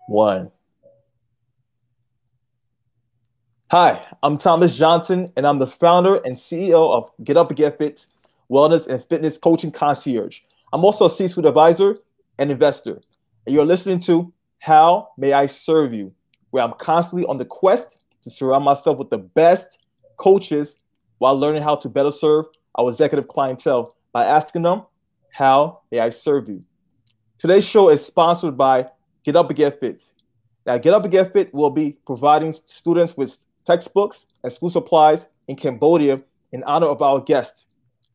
One. Hi, I'm Thomas Johnson, and I'm the founder and CEO of GetUpNGetFit, Wellness and Fitness Coaching Concierge. I'm also a C-suite advisor and investor. And you're listening to How May I Serve You, where I'm constantly on the quest to surround myself with the best coaches while learning how to better serve our executive clientele by asking them, how may I serve you? Today's show is sponsored by GetUpNGetFit. Now, GetUpNGetFit will be providing students with textbooks and school supplies in Cambodia in honor of our guest,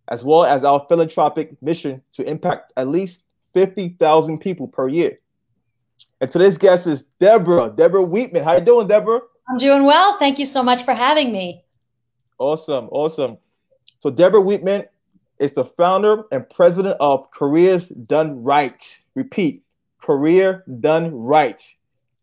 as well as our philanthropic mission to impact at least 50,000 people per year. And today's guest is Debra Wheatman. How you doing, Debra? I'm doing well. Thank you so much for having me. Awesome, awesome. So Debra Wheatman is the founder and president of Careers Done Right. Repeat, Career Done Right.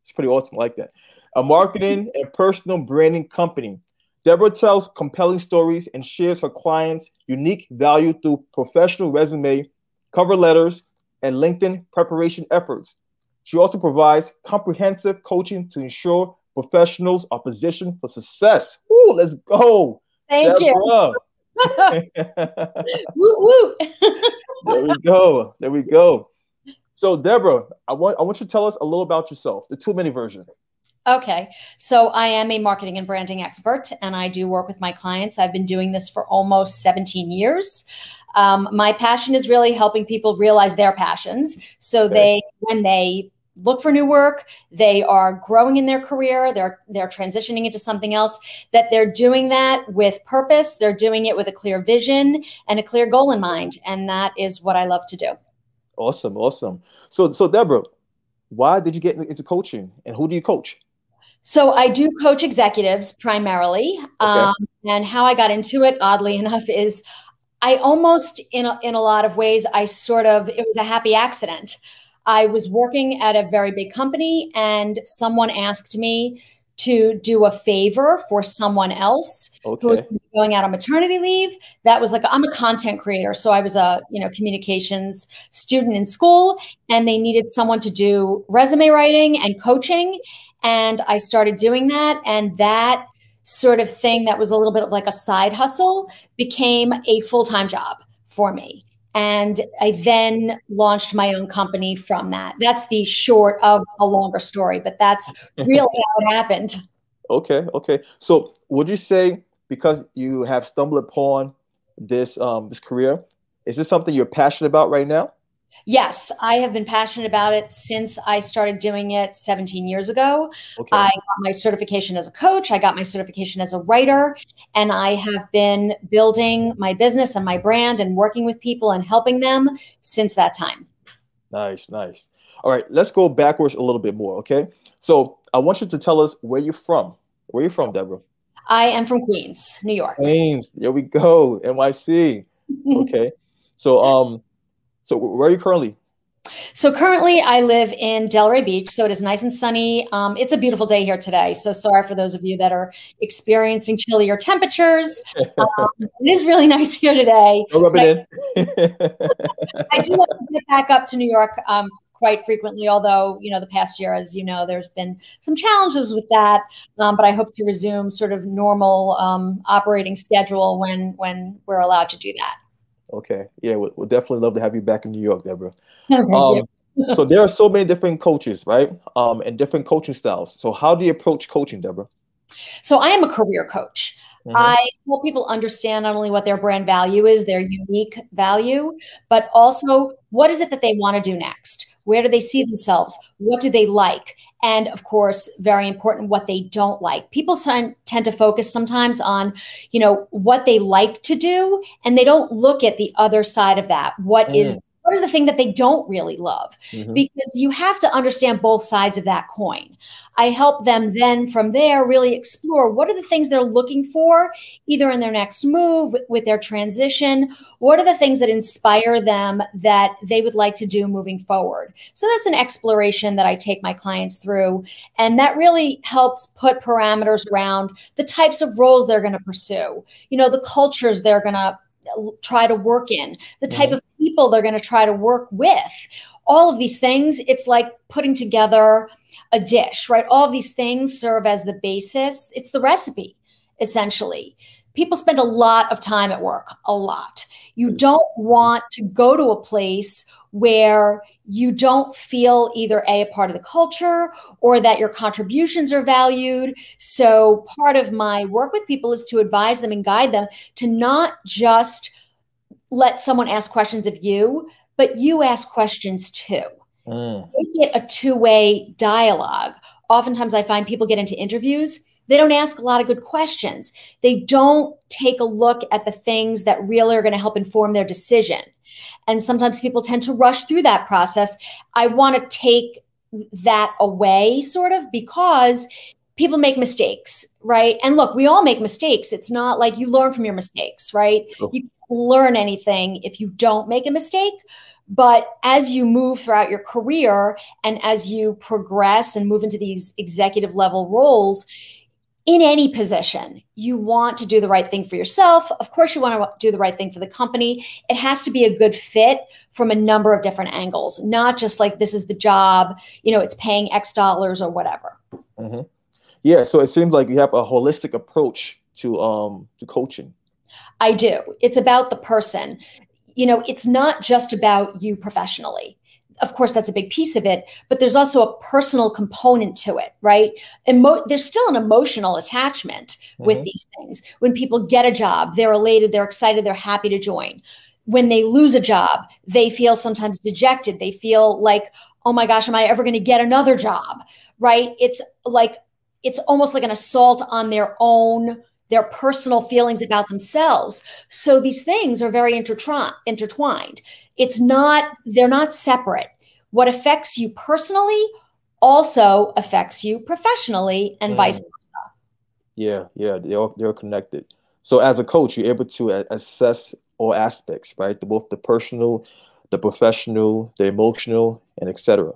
It's pretty awesome, I like that. A marketing and personal branding company. Debra tells compelling stories and shares her clients' unique value through professional resume, cover letters, and LinkedIn preparation efforts. She also provides comprehensive coaching to ensure professionals are positioned for success. Woo, let's go. Thank Debra. Woo, woo. There we go. There we go. So, Debra, I want you to tell us a little about yourself, the 2-minute version. Okay. So I am a marketing and branding expert, and I do work with my clients. I've been doing this for almost 17 years. My passion is really helping people realize their passions. So when they look for new work, they are growing in their career, they're transitioning into something else, that they're doing that with purpose. They're doing it with a clear vision and a clear goal in mind. And that is what I love to do. Awesome. Awesome. So Debra, why did you get into coaching, and who do you coach? So I do coach executives primarily. Okay. And how I got into it, oddly enough, is I almost, in a lot of ways, it was a happy accident. I was working at a very big company, and someone asked me to do a favor for someone else who was going out on maternity leave. That was I'm a content creator. So I was a, communications student in school, and they needed someone to do resume writing and coaching. And I started doing that. And that sort of thing that was a little bit of like a side hustle became a full-time job for me. And I then launched my own company from that. That's the short of a longer story, but that's really how it happened. Okay. Okay. So would you say, because you have stumbled upon this career, is this something you're passionate about right now? Yes, I have been passionate about it since I started doing it 17 years ago. Okay. I got my certification as a coach. I got my certification as a writer, and I have been building my business and my brand and working with people and helping them since that time. Nice, nice. All right, let's go backwards a little bit more, okay? So I want you to tell us where you're from. Where are you from, Debra? I am from Queens, New York. Queens, there we go, NYC. Okay. So where are you currently? So currently I live in Delray Beach, so it is nice and sunny. It's a beautiful day here today. So sorry for those of you that are experiencing chillier temperatures. It is really nice here today. Don't rub it in. I do like to get back up to New York quite frequently, although, the past year, as you know, there's been some challenges with that. But I hope to resume sort of normal operating schedule when we're allowed to do that. Okay. Yeah, we'll definitely love to have you back in New York, Debra. Thank you. So there are so many different coaches, right? And different coaching styles. So how do you approach coaching, Debra? So I am a career coach. I help people understand not only what their brand value is, their unique value, but also what is it that they want to do next? Where do they see themselves? What do they like? And of course, very important, what they don't like. People tend to focus sometimes on, what they like to do, and they don't look at the other side of that. What is the thing that they don't really love? Because you have to understand both sides of that coin. I help them then from there really explore what are the things they're looking for, either in their next move, with their transition. What are the things that inspire them that they would like to do moving forward? So that's an exploration that I take my clients through. And that really helps put parameters around the types of roles they're going to pursue, the cultures they're going to try to work in, the type of people they're going to try to work with. all of these things, it's like putting together a dish, right? All of these things serve as the basis. It's the recipe, essentially. People spend a lot of time at work, a lot. You don't want to go to a place where you don't feel either a part of the culture or that your contributions are valued. So part of my work with people is to advise them and guide them to not just let someone ask questions of you, but you ask questions too. Make it a two-way dialogue. Oftentimes I find people get into interviews, they don't ask a lot of good questions. They don't take a look at the things that really are going to help inform their decision. And sometimes people tend to rush through that process. I want to take that away, sort of, because people make mistakes, right? And look, we all make mistakes. It's not like you learn from your mistakes, right? Sure. You can't learn anything if you don't make a mistake. But as you move throughout your career and as you progress and move into these executive level roles, in any position, you want to do the right thing for yourself. Of course, you want to do the right thing for the company. It has to be a good fit from a number of different angles, not just like this is the job, it's paying X dollars or whatever. Mm-hmm. Yeah, so it seems like you have a holistic approach to coaching. I do. It's about the person. It's not just about you professionally. Of course, that's a big piece of it, but there's also a personal component to it, right? There's still an emotional attachment with these things. When people get a job, they're elated, they're excited, they're happy to join. When they lose a job, they feel sometimes dejected. They feel like, oh my gosh, am I ever going to get another job, right? It's almost like an assault on their personal feelings about themselves. So these things are very intertwined. They're not separate. What affects you personally also affects you professionally and vice versa. Yeah, they're connected. So as a coach, you're able to assess all aspects, right? Both the personal, the professional, the emotional, and etc.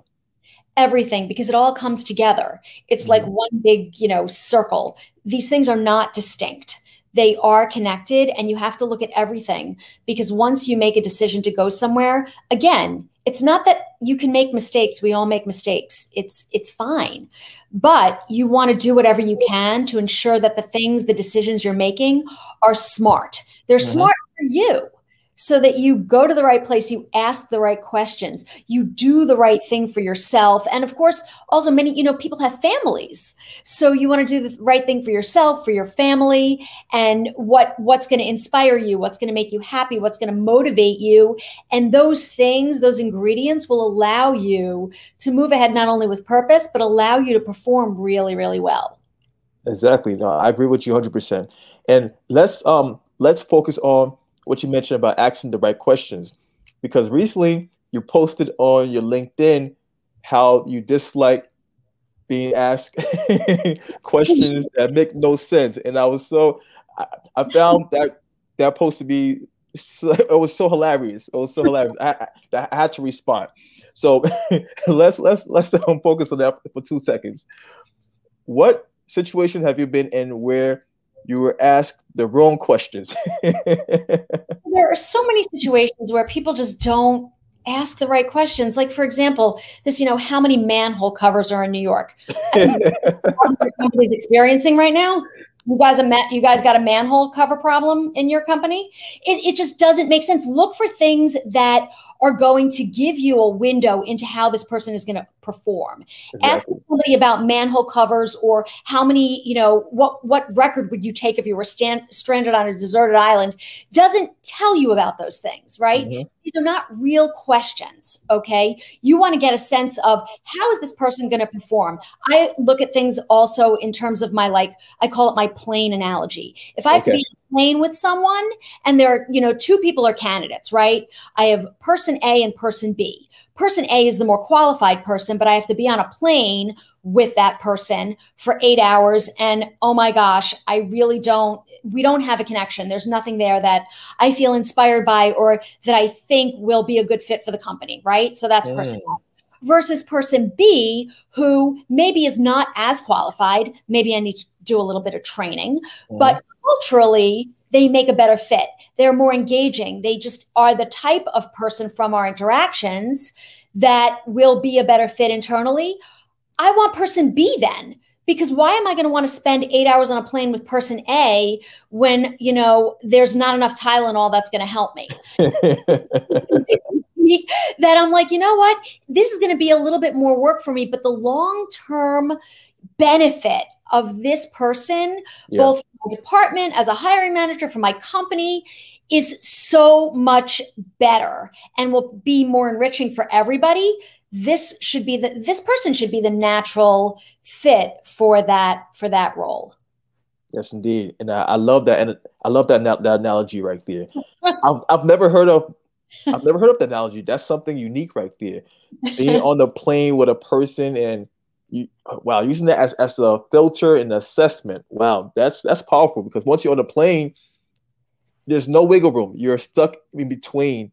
Everything, because it all comes together. It's like one big, circle. These things are not distinct. They are connected, and you have to look at everything, because once you make a decision to go somewhere, again, it's not that you can make mistakes. We all make mistakes. It's fine. But you want to do whatever you can to ensure that the decisions you're making are smart. They're smart for you, so that you go to the right place, you ask the right questions, you do the right thing for yourself. And of course, also many, people have families. So you want to do the right thing for yourself, for your family, and what's going to inspire you, what's going to make you happy, what's going to motivate you. And those things, those ingredients will allow you to move ahead, not only with purpose, but allow you to perform really, really well. Exactly. No, I agree with you 100%. And let's focus on what you mentioned about asking the right questions, because recently you posted on your LinkedIn how you dislike being asked questions that make no sense. And I found that post to be, it was so hilarious. It was so hilarious. I had to respond. So let's focus on that for 2 seconds. What situation have you been in where you were asked the wrong questions? There are so many situations where people just don't ask the right questions. Like, for example, this, how many manhole covers are in New York? I think your company's experiencing right now. You guys got a manhole cover problem in your company? It just doesn't make sense. Look for things that are going to give you a window into how this person is going to perform. Exactly. Ask somebody about manhole covers, or how many, what record would you take if you were stranded on a deserted island? Doesn't tell you about those things, right? These are not real questions, okay? You want to get a sense of, how is this person going to perform? I look at things also in terms of I call it my plane analogy. If I have to be plane with someone, and there are, 2 people are candidates, right? I have person A and person B. Person A is the more qualified person, but I have to be on a plane with that person for 8 hours. And oh my gosh, we don't have a connection. There's nothing there that I feel inspired by, or that I think will be a good fit for the company, right? So that's person A. Versus person B, who maybe is not as qualified. Maybe I need to do a little bit of training, but culturally, they make a better fit. They're more engaging. They just are the type of person from our interactions that will be a better fit internally, I want person B then. Because why am I going to want to spend 8 hours on a plane with person A when, there's not enough Tylenol that's going to help me? That I'm like, you know what? This is going to be a little bit more work for me, but the long-term benefit of this person, both for my department, as a hiring manager, for my company, is so much better and will be more enriching for everybody. This person should be the natural fit for that role. Yes, indeed. And I love that. And I love that analogy right there. I've never heard of the analogy. That's something unique right there. Being on the plane with a person and using that as a filter and assessment. Wow, that's powerful, because once you're on the plane, there's no wiggle room. You're stuck in between.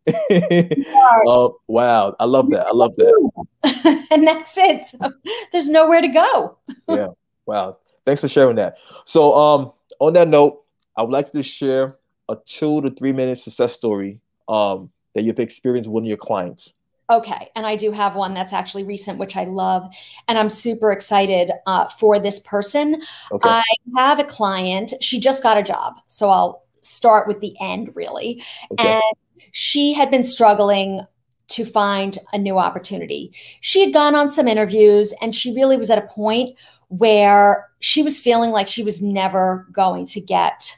Wow, I love that. I love that. And that's it. So there's nowhere to go. Yeah. Wow. Thanks for sharing that. So on that note, I would like to share a 2 to 3 minute success story that you've experienced with one of your clients. Okay. And I do have one that's actually recent, which I love. And I'm super excited for this person. Okay. I have a client. She just got a job. So I'll start with the end, really. Okay. And she had been struggling to find a new opportunity. She had gone on some interviews, and she really was at a point where she was feeling like she was never going to get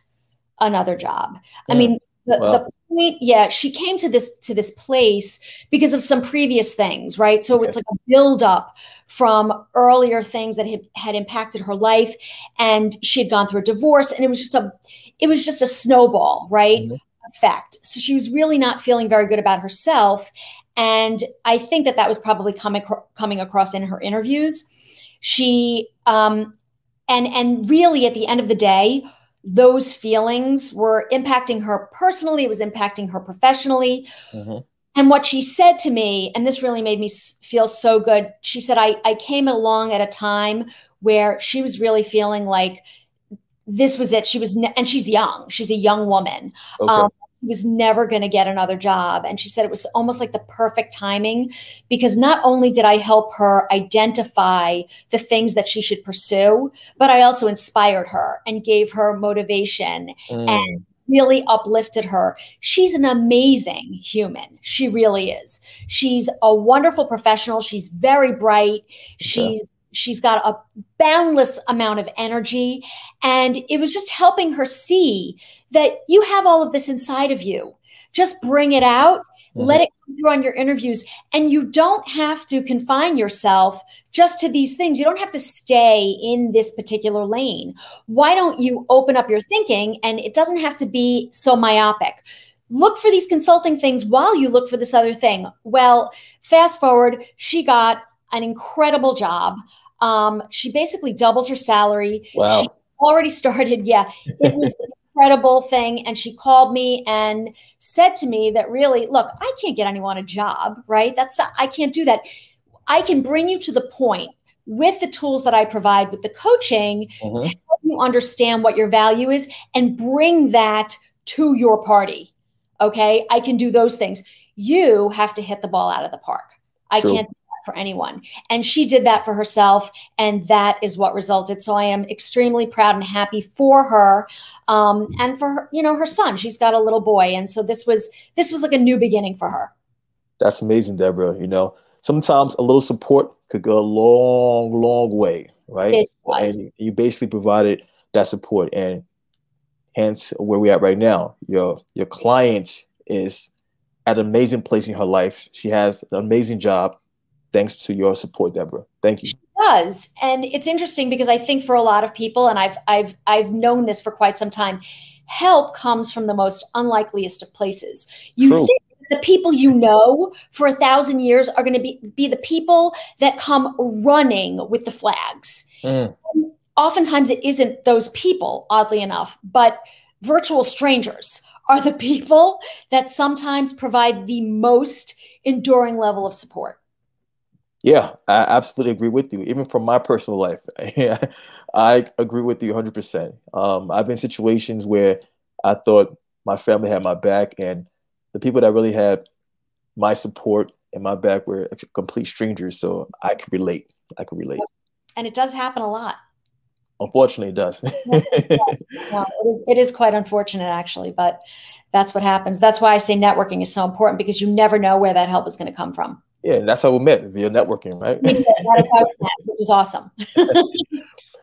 another job. I mean, the point, she came to this place because of some previous things, right? So it's like a buildup from earlier things that had impacted her life, and she had gone through a divorce, and it was just a snowball, right? Mm-hmm. Effect. So she was really not feeling very good about herself, and I think that was probably coming across in her interviews. She and really at the end of the day, those feelings were impacting her personally. It was impacting her professionally. Mm-hmm. And what she said to me, and this really made me feel so good, she said, I came along at a time where she was really feeling like this was it. And she's young. She's a young woman. Okay. She was never going to get another job. And she said it was almost like the perfect timing, because not only did I help her identify the things that she should pursue, but I also inspired her and gave her motivation and really uplifted her. She's an amazing human. She really is. She's a wonderful professional. She's very bright. Okay. She's got a boundless amount of energy. And it was just helping her see that you have all of this inside of you. Just bring it out, let it come through on your interviews. And you don't have to confine yourself just to these things. You don't have to stay in this particular lane. Why don't you open up your thinking? And it doesn't have to be so myopic. Look for these consulting things while you look for this other thing. Well, fast forward, she got an incredible job. She basically doubled her salary. Wow. She already started. Yeah, it was an incredible thing. And she called me and said to me that really, look, I can't get anyone a job, right? I can't do that. I can bring you to the point with the tools that I provide with the coaching to help you understand what your value is and bring that to your party. Okay. I can do those things. You have to hit the ball out of the park. I can't for anyone. And she did that for herself. And that is what resulted. So I am extremely proud and happy for her. And for her, her son, she's got a little boy. And so this was like a new beginning for her. That's amazing, Debra. Sometimes a little support could go a long, long way, right? And you basically provided that support, and hence where we're at right now. Your client is at an amazing place in her life. She has an amazing job. Thanks to your support, Debra. Thank you. She does. And it's interesting because I think for a lot of people, and I've known this for quite some time, help comes from the most unlikeliest of places. You think the people you know for 1,000 years are going to be the people that come running with the flags. Oftentimes it isn't those people, oddly enough, but virtual strangers are the people that sometimes provide the most enduring level of support. Yeah, I absolutely agree with you. Even from my personal life, I agree with you 100%. I've been in situations where I thought my family had my back, and the people that really had my support in my bag were complete strangers. So I can relate. And it does happen a lot. Unfortunately, it does. No, it is quite unfortunate, actually, but that's what happens. That's why I say networking is so important, because you never know where that help is going to come from. Yeah, and that's how we met, via networking, right? That is how we met, which is awesome.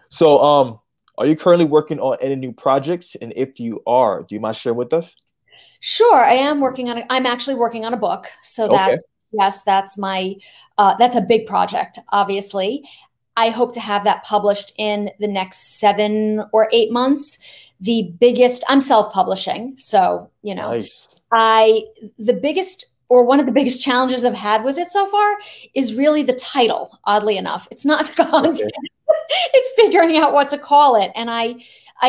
So, are you currently working on any new projects? And if you are, do you mind sharing with us? Sure, I am working on it. I'm actually working on a book. So that, yes, that's my, that's a big project, obviously. I hope to have that published in the next 7 or 8 months. The biggest, I'm self-publishing. So, you know, Nice. the biggest, or one of the biggest challenges I've had with it so far is really the title, oddly enough. It's not the content. It's figuring out what to call it. And I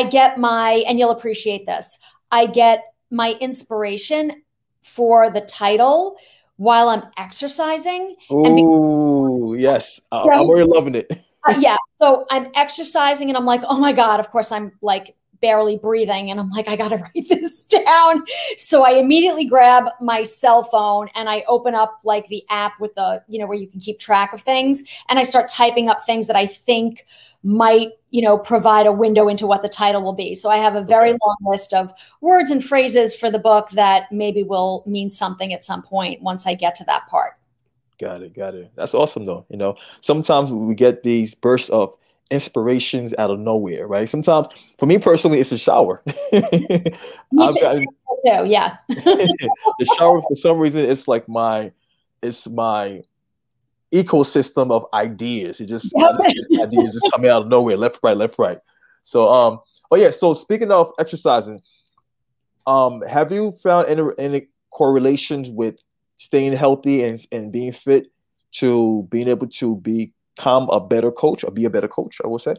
get my, and you'll appreciate this, I get my inspiration for the title while I'm exercising. Oh, yes. I'm already loving it. Yeah. So I'm exercising and I'm like, oh my God, of course I'm like barely breathing. And I'm like, I got to write this down. So I immediately grab my cell phone and I open up like the app with the, you know, where you can keep track of things. And I start typing up things that I think might, you know, provide a window into what the title will be. So I have a very long list of words and phrases for the book that maybe will mean something at some point once I get to that part. Got it. That's awesome, though. You know, sometimes we get these bursts of inspirations out of nowhere, right? Sometimes, for me personally, it's a shower. Me too. Yeah. The shower, for some reason, it's like it's my ecosystem of ideas. Ideas just coming out of nowhere, left, right. So, oh yeah. So speaking of exercising, have you found any correlations with staying healthy and being fit to being able to become a better coach or be a better coach, I will say?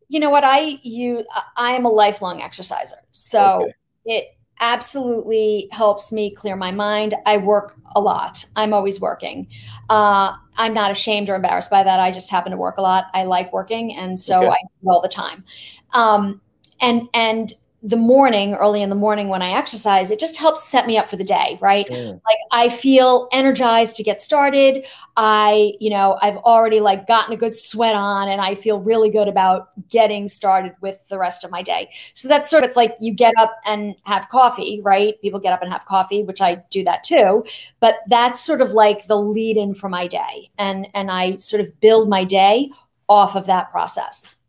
You know what? I am a lifelong exerciser. So it absolutely helps me clear my mind. I work a lot. I'm always working. I'm not ashamed or embarrassed by that. I just happen to work a lot. I like working. And so I do all the time. And the morning, early in the morning when I exercise, it just helps set me up for the day, right? Like I feel energized to get started. I've already like gotten a good sweat on and I feel really good about getting started with the rest of my day. So that's sort of, it's like you get up and have coffee, right? People get up and have coffee, which I do that too. But that's sort of like the lead in for my day. And I sort of build my day off of that process.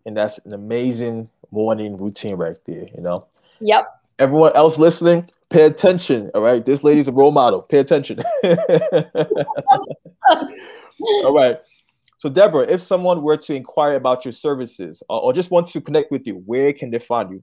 And that's an amazing morning routine right there, you know? Yep. Everyone else listening, pay attention, all right? This lady's a role model. Pay attention. All right. So, Debra, if someone were to inquire about your services or just want to connect with you, where can they find you?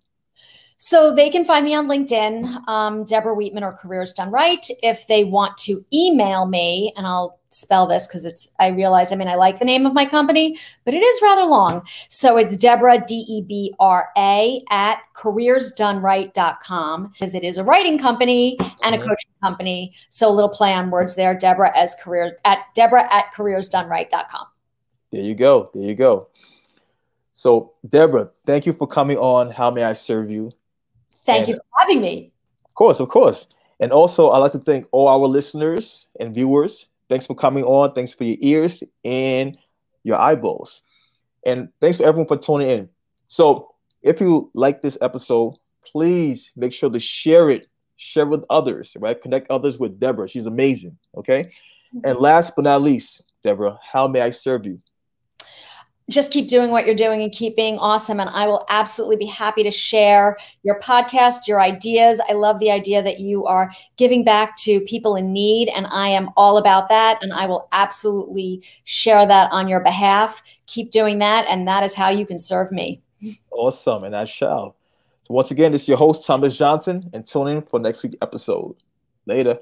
So they can find me on LinkedIn, Debra Wheatman or Careers Done Right. If they want to email me, and I'll spell this because I like the name of my company, but it is rather long. So it's Debra, Debra, at careersdoneright.com, because it is a writing company and a coaching company. So a little play on words there, Debra at careersdoneright.com. There you go. So, Debra, thank you for coming on How May I Serve You? Thank you for having me. Of course. And also, I'd like to thank all our listeners and viewers. Thanks for coming on. Thanks for your ears and your eyeballs. And thanks to everyone for tuning in. So if you like this episode, please make sure to share it. Share with others, right? Connect others with Debra. She's amazing, okay? And last but not least, Debra, how may I serve you? Just keep doing what you're doing and keep being awesome. And I will absolutely be happy to share your podcast, your ideas. I love the idea that you are giving back to people in need. And I am all about that. And I will absolutely share that on your behalf. Keep doing that. And that is how you can serve me. Awesome. And I shall. So once again, this is your host, Thomas Johnson. And tune in for next week's episode. Later.